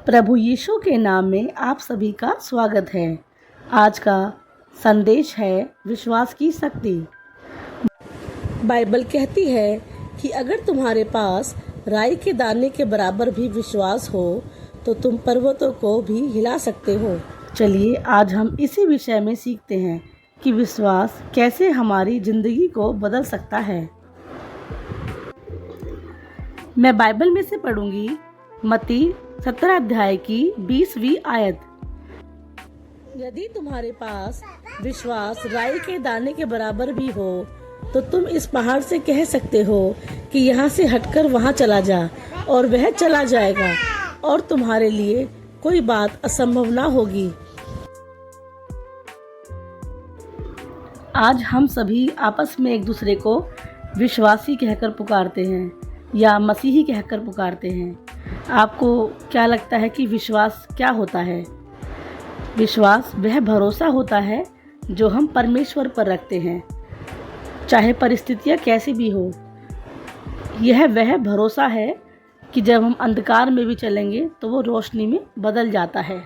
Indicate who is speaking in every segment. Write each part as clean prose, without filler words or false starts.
Speaker 1: प्रभु यीशु के नाम में आप सभी का स्वागत है। आज का संदेश है विश्वास की शक्ति। बाइबल कहती है कि अगर तुम्हारे पास राई के दाने के बराबर भी विश्वास हो तो तुम पर्वतों को भी हिला सकते हो। चलिए आज हम इसी विषय में सीखते हैं कि विश्वास कैसे हमारी जिंदगी को बदल सकता है। मैं बाइबल में से पढ़ूंगी मत्ती 17 अध्याय की 20वीं आयत। यदि तुम्हारे पास विश्वास राई के दाने के बराबर भी हो तो तुम इस पहाड़ से कह सकते हो कि यहाँ से हटकर वहाँ चला जा और वह चला जाएगा और तुम्हारे लिए कोई बात असंभव ना होगी। आज हम सभी आपस में एक दूसरे को विश्वासी कहकर पुकारते हैं या मसीही कहकर पुकारते हैं। आपको क्या लगता है कि विश्वास क्या होता है? विश्वास वह भरोसा होता है जो हम परमेश्वर पर रखते हैं, चाहे परिस्थितियाँ कैसी भी हो। यह वह भरोसा है कि जब हम अंधकार में भी चलेंगे तो वो रोशनी में बदल जाता है।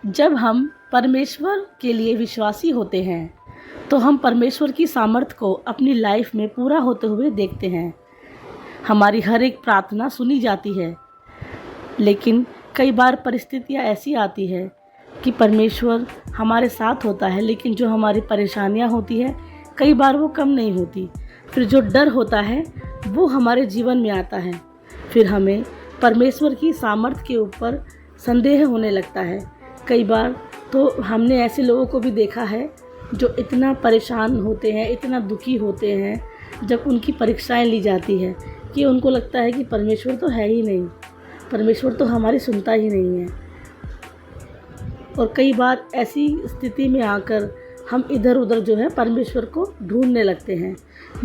Speaker 1: जब हम परमेश्वर के लिए विश्वासी होते हैं तो हम परमेश्वर की सामर्थ को अपनी लाइफ में पूरा होते हुए देखते हैं। हमारी हर एक प्रार्थना सुनी जाती है, लेकिन कई बार परिस्थितियाँ ऐसी आती है कि परमेश्वर हमारे साथ होता है, लेकिन जो हमारी परेशानियाँ होती है कई बार वो कम नहीं होती। फिर जो डर होता है वो हमारे जीवन में आता है। फिर हमें परमेश्वर की सामर्थ के ऊपर संदेह होने लगता है। कई बार तो हमने ऐसे लोगों को भी देखा है जो इतना परेशान होते हैं, इतना दुखी होते हैं जब उनकी परीक्षाएं ली जाती है कि उनको लगता है कि परमेश्वर तो है ही नहीं, परमेश्वर तो हमारी सुनता ही नहीं है। और कई बार ऐसी स्थिति में आकर हम इधर उधर जो है परमेश्वर को ढूंढने लगते हैं,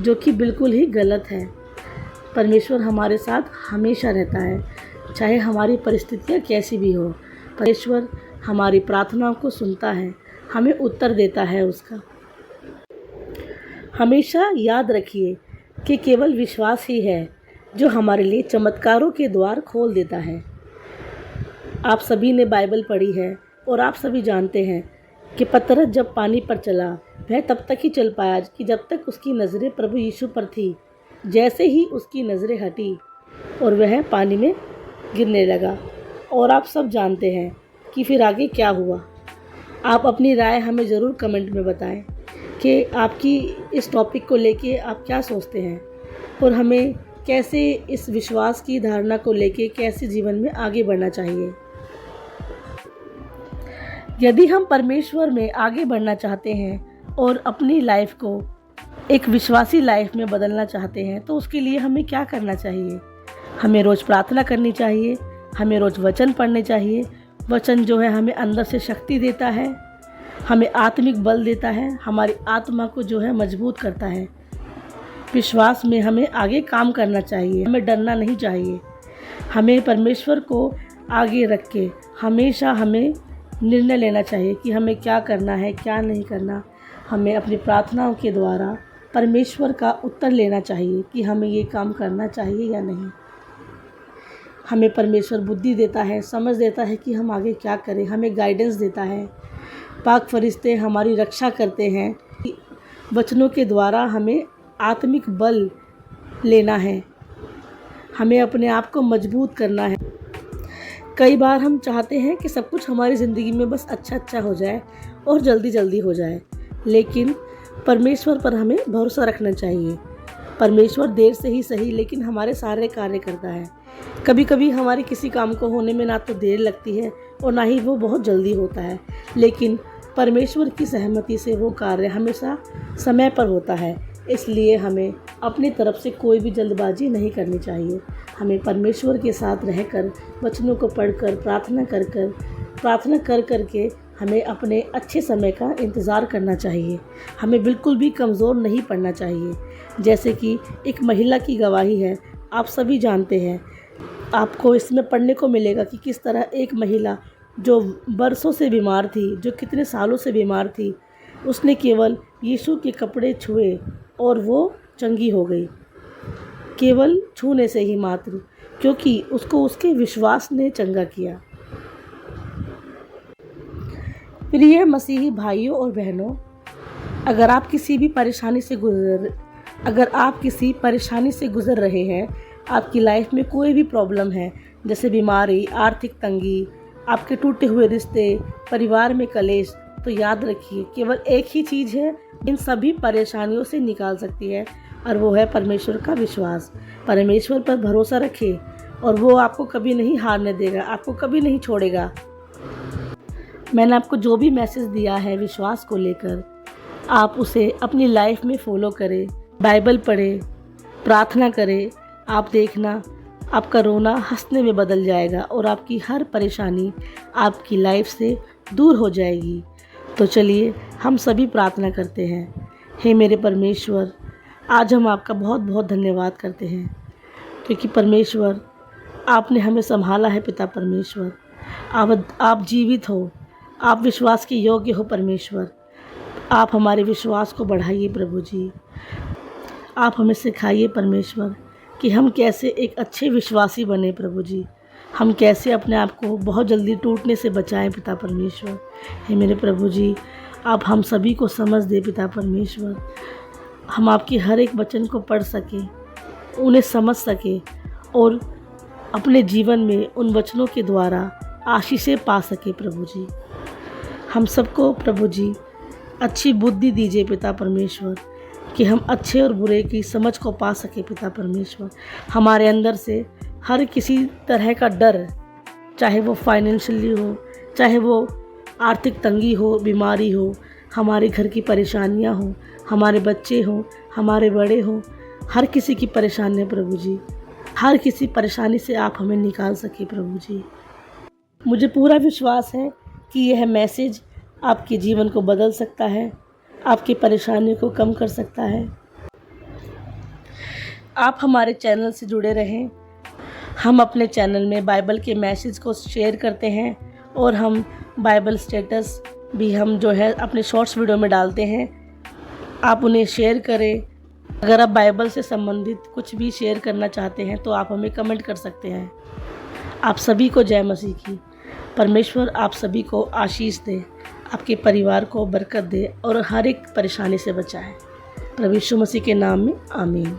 Speaker 1: जो कि बिल्कुल ही गलत है। परमेश्वर हमारे साथ हमेशा रहता है, चाहे हमारी परिस्थितियाँ कैसी भी हो। परमेश्वर हमारी प्रार्थनाओं को सुनता है, हमें उत्तर देता है उसका। हमेशा याद रखिए कि केवल विश्वास ही है जो हमारे लिए चमत्कारों के द्वार खोल देता है। आप सभी ने बाइबल पढ़ी है और आप सभी जानते हैं कि पतरस जब पानी पर चला वह तब तक ही चल पाया कि जब तक उसकी नज़रें प्रभु यीशु पर थी। जैसे ही उसकी नज़रें हटी और वह पानी में गिरने लगा। और आप सब जानते हैं कि फिर आगे क्या हुआ। आप अपनी राय हमें ज़रूर कमेंट में बताएं कि आपकी इस टॉपिक को लेके आप क्या सोचते हैं और हमें कैसे इस विश्वास की धारणा को लेके कैसे जीवन में आगे बढ़ना चाहिए। यदि हम परमेश्वर में आगे बढ़ना चाहते हैं और अपनी लाइफ को एक विश्वासी लाइफ में बदलना चाहते हैं तो उसके लिए हमें क्या करना चाहिए? हमें रोज़ प्रार्थना करनी चाहिए, हमें रोज़ वचन पढ़ने चाहिए। वचन जो है हमें अंदर से शक्ति देता है, हमें आत्मिक बल देता है, हमारी आत्मा को जो है मजबूत करता है। विश्वास में हमें आगे काम करना चाहिए, हमें डरना नहीं चाहिए। हमें परमेश्वर को आगे रख के हमेशा हमें निर्णय लेना चाहिए कि हमें क्या करना है, क्या नहीं करना। हमें अपनी प्रार्थनाओं के द्वारा परमेश्वर का उत्तर लेना चाहिए कि हमें ये काम करना चाहिए या नहीं। हमें परमेश्वर बुद्धि देता है, समझ देता है कि हम आगे क्या करें, हमें गाइडेंस देता है। पाक फरिश्ते हमारी रक्षा करते हैं। वचनों के द्वारा हमें आत्मिक बल लेना है, हमें अपने आप को मजबूत करना है। कई बार हम चाहते हैं कि सब कुछ हमारी ज़िंदगी में बस अच्छा हो जाए और जल्दी जल्दी हो जाए, लेकिन परमेश्वर पर हमें भरोसा रखना चाहिए। परमेश्वर देर से ही सही लेकिन हमारे सारे कार्य करता है। कभी कभी हमारे किसी काम को होने में ना तो देर लगती है और ना ही वो बहुत जल्दी होता है, लेकिन परमेश्वर की सहमति से वो कार्य हमेशा समय पर होता है। इसलिए हमें अपनी तरफ से कोई भी जल्दबाजी नहीं करनी चाहिए। हमें परमेश्वर के साथ रहकर वचनों को पढ़कर प्रार्थना कर के हमें अपने अच्छे समय का इंतज़ार करना चाहिए। हमें बिल्कुल भी कमज़ोर नहीं पड़ना चाहिए। जैसे कि एक महिला की गवाही है, आप सभी जानते हैं। आपको इसमें पढ़ने को मिलेगा कि किस तरह एक महिला जो बरसों से बीमार थी, जो कितने सालों से बीमार थी, उसने केवल यीशु के कपड़े छुए और वो चंगी हो गई, केवल छूने से ही मात्र। क्योंकि उसको उसके विश्वास ने चंगा किया। प्रिय मसीही भाइयों और बहनों, अगर आप किसी परेशानी से गुजर रहे हैं, आपकी लाइफ में कोई भी प्रॉब्लम है, जैसे बीमारी, आर्थिक तंगी, आपके टूटे हुए रिश्ते, परिवार में कलेश, तो याद रखिए केवल एक ही चीज़ है इन सभी परेशानियों से निकाल सकती है, और वो है परमेश्वर का विश्वास। परमेश्वर पर भरोसा रखें और वो आपको कभी नहीं हारने देगा, आपको कभी नहीं छोड़ेगा। मैंने आपको जो भी मैसेज दिया है विश्वास को लेकर, आप उसे अपनी लाइफ में फॉलो करें, बाइबल पढ़ें, प्रार्थना करें। आप देखना आपका रोना हंसने में बदल जाएगा और आपकी हर परेशानी आपकी लाइफ से दूर हो जाएगी। तो चलिए हम सभी प्रार्थना करते हैं। हे मेरे परमेश्वर, आज हम आपका बहुत बहुत धन्यवाद करते हैं, क्योंकि परमेश्वर आपने हमें संभाला है। पिता परमेश्वर, आप जीवित हो, आप विश्वास के योग्य हो। परमेश्वर, आप हमारे विश्वास को बढ़ाइए। प्रभु जी, आप हमें सिखाइए परमेश्वर कि हम कैसे एक अच्छे विश्वासी बने। प्रभु जी, हम कैसे अपने आप को बहुत जल्दी टूटने से बचाएं। पिता परमेश्वर, हे मेरे प्रभु जी, आप हम सभी को समझ दे। पिता परमेश्वर, हम आपके हर एक वचन को पढ़ सकें, उन्हें समझ सकें और अपने जीवन में उन वचनों के द्वारा आशीषें पा सके। प्रभु जी, हम सबको प्रभु जी अच्छी बुद्धि दीजिए। पिता परमेश्वर, कि हम अच्छे और बुरे की समझ को पा सके। पिता परमेश्वर, हमारे अंदर से हर किसी तरह का डर, चाहे वो फाइनेंशियली हो, चाहे वो आर्थिक तंगी हो, बीमारी हो, हमारे घर की परेशानियां हो, हमारे बच्चे हो, हमारे बड़े हो, हर किसी की परेशानी है। प्रभु जी, हर किसी परेशानी से आप हमें निकाल सके। प्रभु जी, मुझे पूरा विश्वास है कि यह मैसेज आपके जीवन को बदल सकता है, आपकी परेशानियों को कम कर सकता है। आप हमारे चैनल से जुड़े रहें। हम अपने चैनल में बाइबल के मैसेज को शेयर करते हैं और हम बाइबल स्टेटस भी हम जो है अपने शॉर्ट्स वीडियो में डालते हैं। आप उन्हें शेयर करें। अगर आप बाइबल से संबंधित कुछ भी शेयर करना चाहते हैं तो आप हमें कमेंट कर सकते हैं। आप सभी को जय मसीह की। परमेश्वर आप सभी को आशीष दे, आपके परिवार को बरकत दे और हर एक परेशानी से बचाए। प्रभु यीशु मसीह के नाम में आमीन।